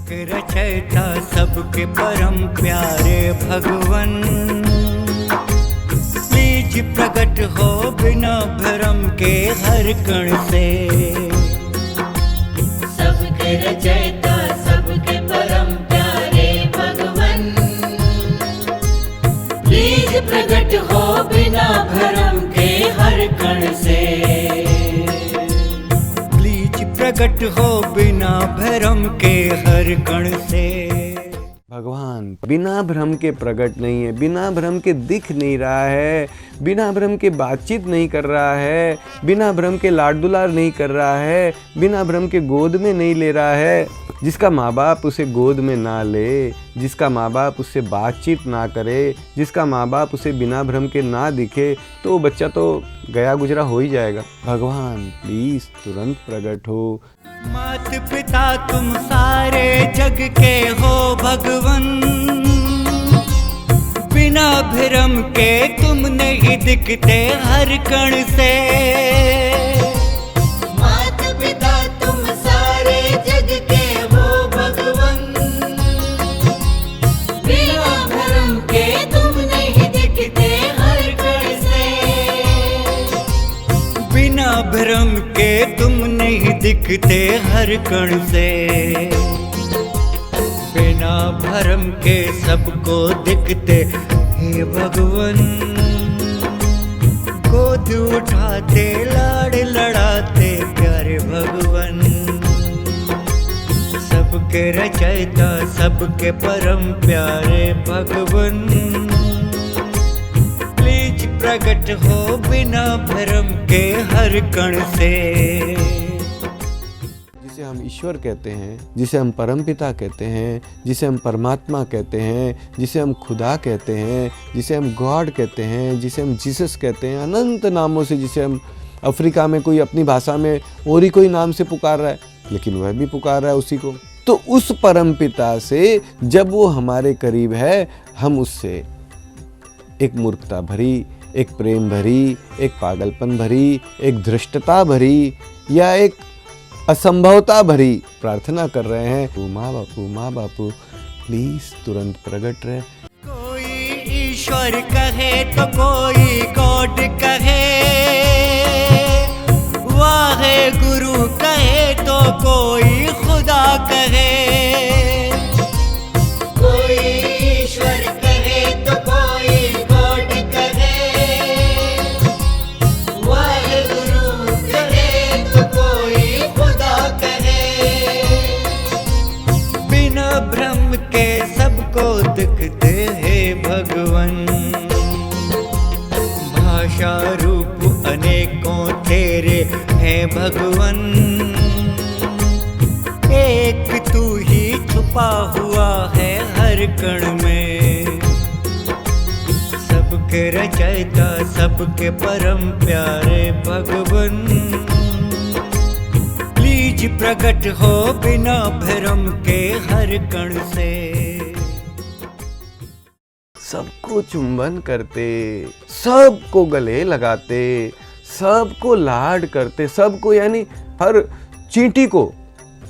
सबके रचयिता सबके परम प्यारे भगवन, बीज प्रकट हो बिना भ्रम के हर कण से। सबके रचयिता सबके परम प्यारे भगवन, बीज प्रकट हो बिना भ्रम के हर कण से। बीज प्रकट हो बिना भ्रम के हर कण से। भगवान बिना भ्रम के प्रकट नहीं है, बिना भ्रम के दिख नहीं रहा है, बिना भ्रम के बातचीत नहीं कर रहा है, बिना भ्रम के लाड दुलार नहीं कर रहा है, बिना भ्रम के गोद में नहीं ले रहा है। जिसका माँ बाप उसे गोद में ना ले, जिसका माँ बाप उससे बातचीत ना करे, जिसका माँ बाप उसे बिना भ्रम के ना दिखे, तो वो बच्चा तो गया गुजरा हो ही जाएगा। भगवान प्लीज तुरंत प्रकट हो। मात पिता तुम सारे जग के हो भगवन, बिना भ्रम के तुम नहीं दिखते हर कण से। मात पिता तुम सारे जग के हो भगवन, बिना भ्रम के तुम नहीं दिखते हर कण से। बिना भ्रम के तुम नहीं दिखते हर कण से। बिना भ्रम के सबको दिखते हे भगवन, गोद उठाते लाड़ लड़ाते प्यारे भगवन। सबके रचयिता सबके परम प्यारे भगवन, प्लीज प्रकट हो बिना भ्रम के हर कण से। जिसे हम ईश्वर कहते हैं, जिसे हम परमपिता कहते हैं, जिसे हम परमात्मा कहते हैं, जिसे हम खुदा कहते हैं, जिसे हम गॉड कहते हैं, जिसे हम जीसस कहते हैं, अनंत नामों से, जिसे हम अफ्रीका में कोई अपनी भाषा में और ही कोई नाम से पुकार रहा है, लेकिन वह भी पुकार रहा है उसी को। तो उस परमपिता से जब वो हमारे करीब है, हम उससे एक मूर्खता भरी, एक प्रेम भरी, एक पागलपन भरी, एक धृष्टता भरी या एक असंभवता भरी प्रार्थना कर रहे हैं। माँ बापू प्लीज तुरंत प्रकट रहे। कोई ईश्वर कहे तो कोई गॉड कहे, वाहे गुरु कहे तो कोई खुदा कहे। कोई ईश्वर कहे तो कोई गॉड कहे, वाहेगुरु कहे तो कोई खुदा कहे। बिना भ्रम के सबको दिखते हैं भगवन, भाषा रूप अनेकों तेरे हैं भगवन। एक तू ही छुपा हुआ है हर कण में। सबके रचयिता सबके परम प्यारे भगवन, प्लीज प्रकट हो बिना भ्रम के हर कण से। सबको चुंबन करते, सबको गले लगाते, सबको लाड करते, सबको यानी हर चींटी को,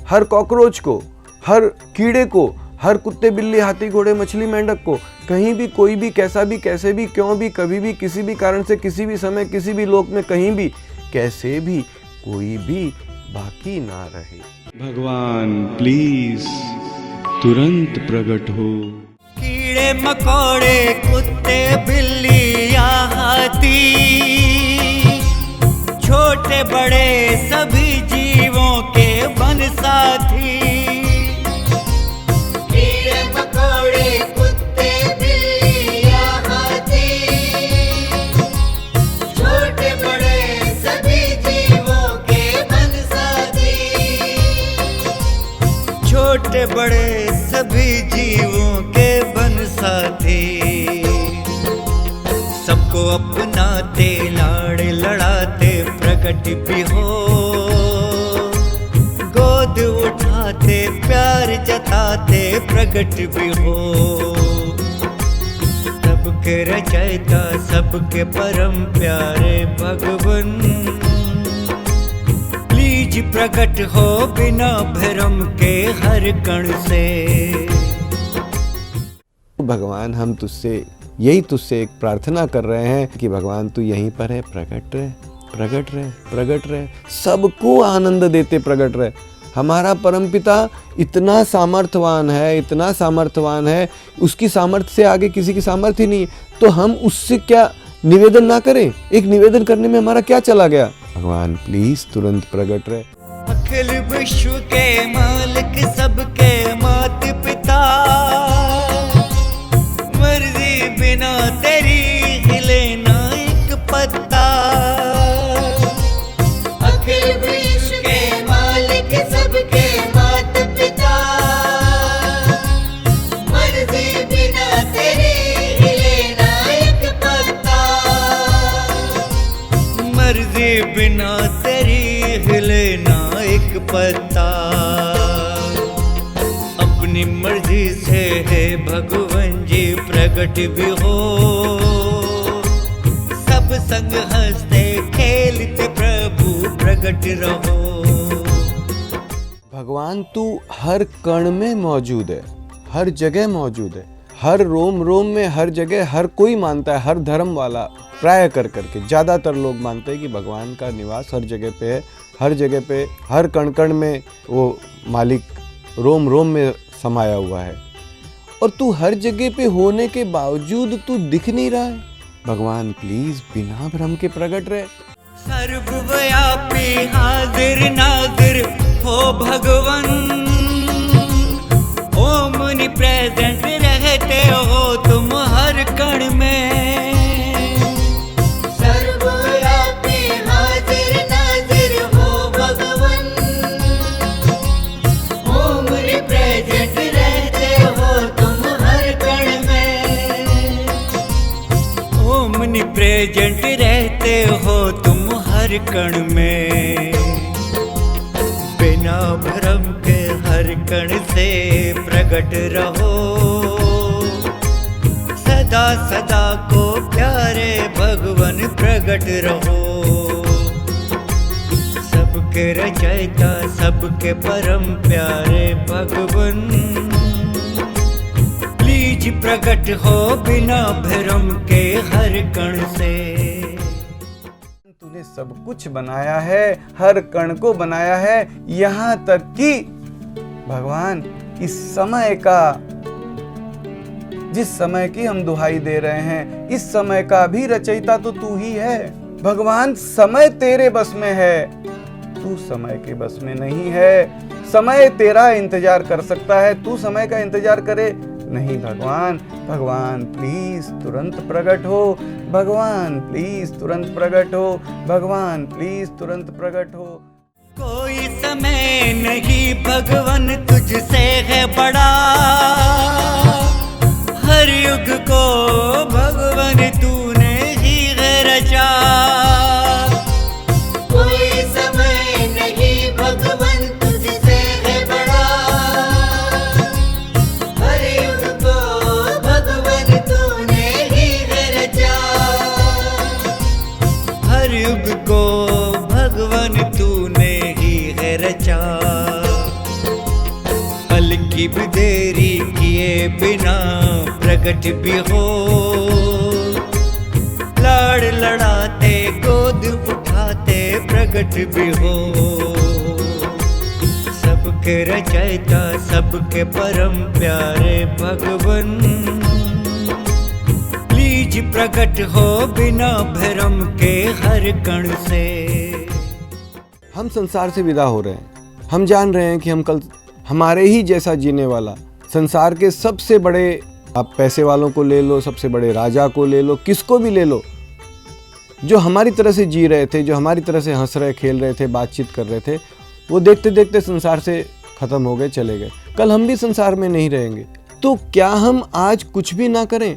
हर कॉकरोच को, हर कीड़े को, हर कुत्ते बिल्ली हाथी घोड़े मछली मेंढक को, कहीं भी कोई भी कैसा भी कैसे भी क्यों भी कभी भी किसी भी कारण से किसी भी समय किसी भी लोक में कहीं भी कैसे भी कोई भी बाकी ना रहे। भगवान प्लीज तुरंत प्रकट हो। कीड़े मकोड़े कुत्ते बिल्ली या हाथी, छोटे बड़े सभी जीवों के वन साथी। कीड़े मकोड़े कुत्ते बिल्ली या हाथी, छोटे बड़े सभी जीवों के वन साथी। छोटे बड़े सभी जीवों के वन साथी। सबको अपनाते लाड़ लड़ाते प्रकट भी हो, गोद उठाते प्यार जताते प्रकट भी हो। सबके रचयिता सबके परम प्यारे भगवन, प्लीज प्लीज प्रकट हो बिना भ्रम के हर कण से। भगवान हम तुझसे एक प्रार्थना कर रहे हैं कि भगवान तू यहीं पर है, प्रकट रहे, प्रकट रहे, प्रकट रहे, सबको आनंद देते प्रकट रहे। हमारा परमपिता इतना सामर्थ्यवान है, इतना सामर्थ्यवान है, उसकी सामर्थ्य से आगे किसी की सामर्थ्य ही नहीं है, तो हम उससे क्या निवेदन ना करें? एक निवेदन करने में हमारा क्या चला गया? भगवान प्लीज तुरंत प्रकट रहे। अखिल विश्व के मालिक सबके माता पिता, मर्जी बिना तेरी हिले ना एक पत्ता। अखिल विश्व के मालिक सबके माता पिता, मर्जी बिना तेरी हिले ना एक पत्ता। मर्जी बिना तेरी हिले ना एक पत्ता। अपनी मर्जी से है भगवान जी प्रकट भी हो, सब संग हंसते खेलते प्रभु प्रकट रहो। भगवान तू हर कण में मौजूद है, हर जगह मौजूद है, हर रोम रोम में, हर जगह। हर कोई मानता है, हर धर्म वाला प्राय करके ज़्यादातर लोग मानते हैं कि भगवान का निवास हर जगह पे है, हर जगह पे, हर कण कण में वो मालिक रोम रोम में समाया हुआ है। और तू हर जगह पे होने के बावजूद तू दिख नहीं रहा है। भगवान प्लीज बिना भ्रम के प्रकट रहे। सर्वव्यापी हाजिर नाजिर हो भगवन, ओमनी प्रेजेंट रहते हो तुम हर कण में। सर्वव्यापी हाजिर नाजिर हो भगवन, ओमनी प्रेजेंट रहते हो तुम हर कण में। ओमनी प्रेजेंट रहते हो तुम हर कण में। बिना भ्रम के हर कण से प्रकट रहो, सदा सदा को प्यारे भगवन प्रकट रहो। सबके रचयिता सबके परम प्यारे भगवन, प्लीज प्रकट हो बिना भ्रम के हर कण से। तूने सब कुछ बनाया है, हर कण को बनाया है, यहाँ तक कि भगवान इस समय का, जिस समय की हम दुहाई दे रहे हैं, इस समय का भी रचयिता तो तू ही है। भगवान समय तेरे बस में है, तू समय के बस में नहीं है। समय तेरा इंतजार कर सकता है, तू समय का इंतजार करे नहीं। भगवान भगवान प्लीज तुरंत प्रकट हो। भगवान प्लीज तुरंत प्रकट हो। भगवान प्लीज तुरंत प्रकट हो। कोई समय नहीं भगवन तुझसे है बड़ा, हर युग को भगवन तूने ही है रचा। कोई समय नहीं भगवन तुझसे है बड़ा, हर युग को भगवन तूने ही है रचा। हर युग को भगवन तूने ही है रचा। कल की भी देरी किए बिना प्रकट भी हो, लाड़ लड़ाते गोद उठाते प्रकट भी हो। सबके रचयिता सबके परम प्यारे भगवन, प्लीज प्रकट हो बिना भ्रम के हर कण से। हम संसार से विदा हो रहे हैं। हम जान रहे हैं कि हम कल हमारे ही जैसा जीने वाला संसार के सबसे बड़े, आप पैसे वालों को ले लो, सबसे बड़े राजा को ले लो, किसको भी ले लो, जो हमारी तरह से जी रहे थे, जो हमारी तरह से हंस रहे, खेल रहे थे, बातचीत कर रहे थे, वो देखते देखते संसार से खत्म हो गए, चले गए। कल हम भी संसार में नहीं रहेंगे। तो क्या हम आज कुछ भी ना करें?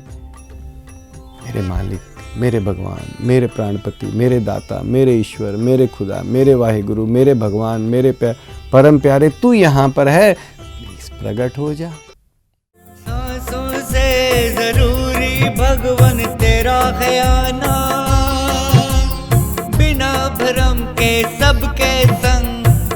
मेरे मालिक, मेरे भगवान, मेरे प्राणपति, मेरे दाता, मेरे ईश्वर, मेरे खुदा, मेरे वाहिगुरु, मेरे भगवान, मेरे परम प्यारे, तू यहाँ पर है, प्लीज प्रकट हो जा। सांसों से जरूरी भगवन तेरा है आना, बिना भ्रम के सबके संग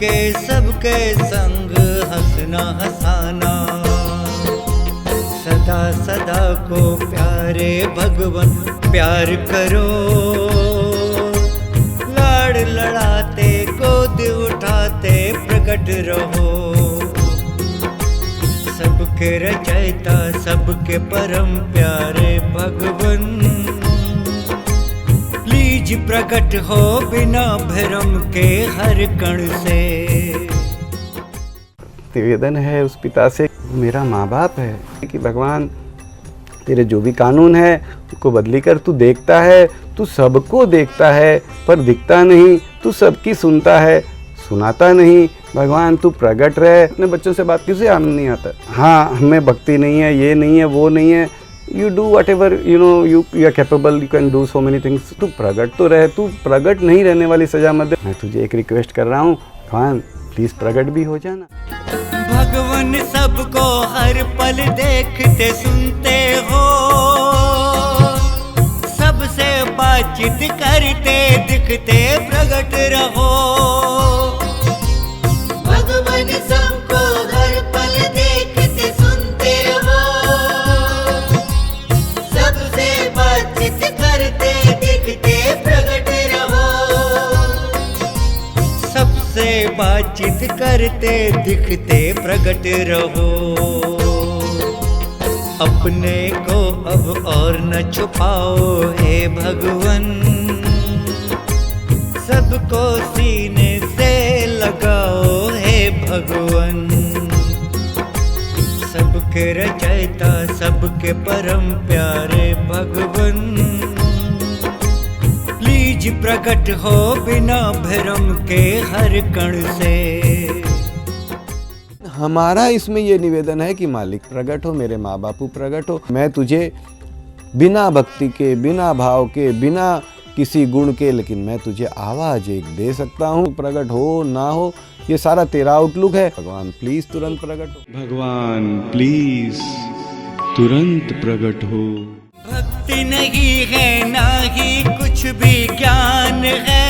सबके संग हंसना हंसाना, सदा सदा को प्यारे भगवन प्यार करो। लाड़ लड़ाते गोद उठाते प्रकट रहो, सबके रचयिता सबके परम प्यारे भगवन। प्लीज प्रकट हो बिना भरम के हर कण से। निवेदन है उस पिता से, मेरा माँ बाप है, कि भगवान तेरे जो भी कानून है उसको बदली कर। तू देखता है, तू सबको देखता है पर दिखता नहीं, तू सबकी सुनता है सुनाता नहीं। भगवान तू प्रकट रहे। अपने बच्चों से बात किसे आनंद नहीं आता? हाँ, हमें भक्ति नहीं है, ये नहीं है, वो नहीं है। You do whatever you know, you are capable, you can do so many things. तू प्रकट तो रहे, तू प्रकट नहीं रहने वाली सजा मत दे। मैं तुझे एक रिक्वेस्ट कर रहा हूँ, भगवान प्लीज प्रकट भी हो जाना। भगवन सबको हर पल देखते सुनते हो, सबसे बातचीत करते दिखते प्रकट रहो। भगवान सबको हर पल देखते सुनते हो, सबसे बातचीत करते दिखते प्रकट रहो। सबसे बातचीत करते दिखते प्रकट रहो। अपने को अब और न छुपाओ हे भगवन, सबको सीने से लगाओ हे भगवन। सबके रचयिता सबके परम प्यारे भगवन। प्लीज प्रकट हो बिना भरम के हर कण से। हमारा इसमें ये निवेदन है कि मालिक प्रकट हो, मेरे माँ बापू प्रकट हो। मैं तुझे बिना भक्ति के, बिना भाव के, बिना किसी गुण के, लेकिन मैं तुझे आवाज एक दे सकता हूँ। प्रकट हो ना हो ये सारा तेरा आउटलुक है। भगवान प्लीज तुरंत प्रकट हो। भगवान प्लीज तुरंत प्रकट हो। भक्ति नहीं है ना ही कुछ भी ज्ञान है,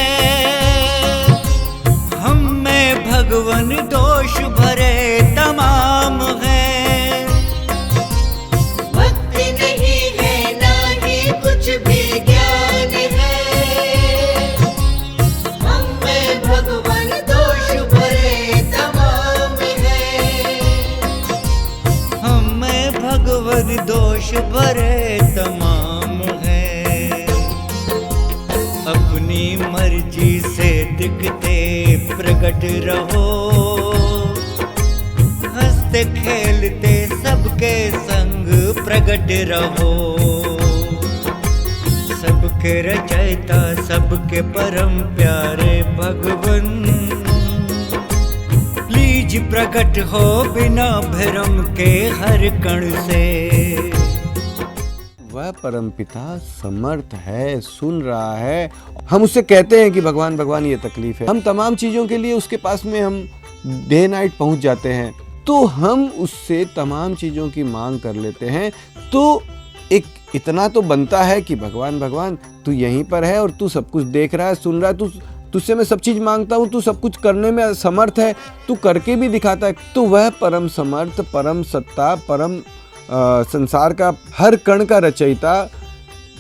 हम में भगवन दोष भरे तमाम है। भक्ति नहीं है ना ही कुछ भी ज्ञान है, हम में भगवान दोष भरे तमाम है। हम में भगवन दोष भरे तमाम है। अपनी मर्जी से दिखते प्रकट रहो, हंसते खेलते सबके संग प्रकट रहो। सबके रचयिता सबके परम प्यारे भगवन। प्लीज प्रकट हो बिना भरम के हर कण से। वह परम पिता समर्थ है, सुन रहा है। हम उससे कहते हैं कि भगवान भगवान ये तकलीफ है, हम तमाम चीज़ों के लिए उसके पास में हम डे नाइट पहुंच जाते हैं, तो हम उससे तमाम चीज़ों की मांग कर लेते हैं। तो एक इतना तो बनता है कि भगवान भगवान तू यहीं पर है और तू सब कुछ देख रहा है, सुन रहा है, तुझसे मैं सब चीज़ मांगता हूँ, तू सब कुछ करने में समर्थ है, तू करके भी दिखाता है। तो वह परम समर्थ, परम सत्ता, परम संसार का हर कण का रचयिता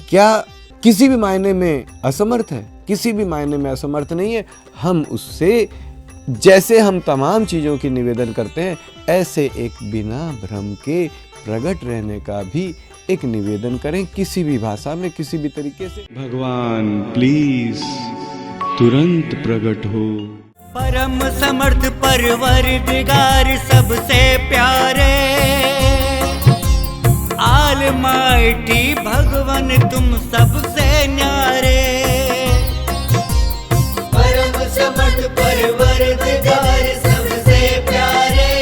क्या किसी भी मायने में असमर्थ है? किसी भी मायने में असमर्थ नहीं है। हम उससे जैसे हम तमाम चीज़ों की निवेदन करते हैं, ऐसे एक बिना भ्रम के प्रकट रहने का भी एक निवेदन करें, किसी भी भाषा में, किसी भी तरीके से। भगवान प्लीज तुरंत प्रकट हो। परम समर्थ परवरदिगार सबसे प्यारे, ऑलमाइटी भगवन तुम सबसे न्यारे। परम समर्थ परवरदिगार सबसे प्यारे,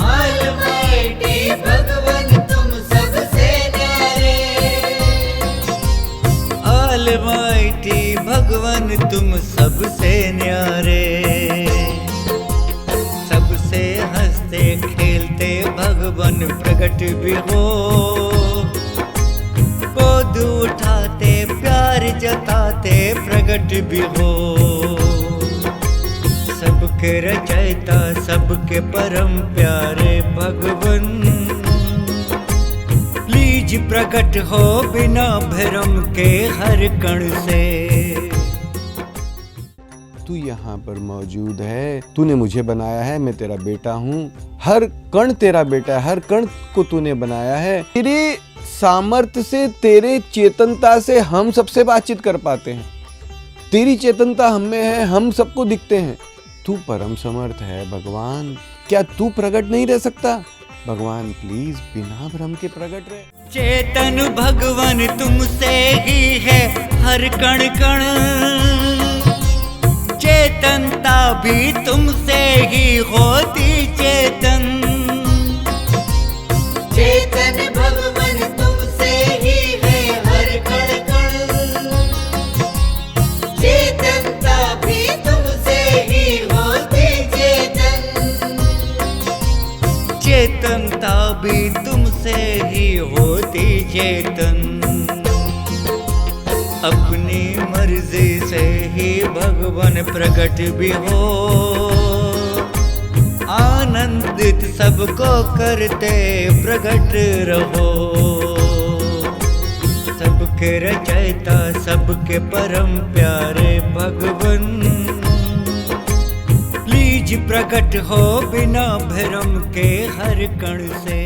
ऑलमाइटी भगवन तुम सबसे न्यारे। ऑलमाइटी भगवन तुम सबसे न्यारे। सबसे हंसते खेलते भगवन प्रकट भी हो, गोद उठाते प्यार जताते प्रकट भी हो। सबके रचयिता सबके परम प्यारे भगवन, प्लीज प्रकट हो बिना भरम के हर कण से। तू यहाँ पर मौजूद है, तूने मुझे बनाया है, मैं तेरा बेटा हूँ, हर कण तेरा बेटा है, हर कण को तूने बनाया है। तेरे सामर्थ्य से, तेरे चेतनता से हम सबसे बातचीत कर पाते हैं, तेरी चेतनता हम में है, हम सबको दिखते हैं। तू परम समर्थ है भगवान, क्या तू प्रकट नहीं रह सकता? भगवान प्लीज बिना भ्रम के प्रकट रहे। चेतन भगवान तुमसे ही है हर कण कण, चेतनता भी तुमसे ही होती चेतन। चेतन भगवान तुमसे ही है हर कण कण, चेतनता भी तुमसे ही होती चेतन। चेतनता भी तुमसे ही होती चेतन। अपनी मर्जी से ही भगवान प्रकट भी हो, आनंदित सबको करते प्रकट रहो। सबके रचयिता सबके परम प्यारे भगवन, प्लीज प्रकट हो बिना भरम के हर कण से।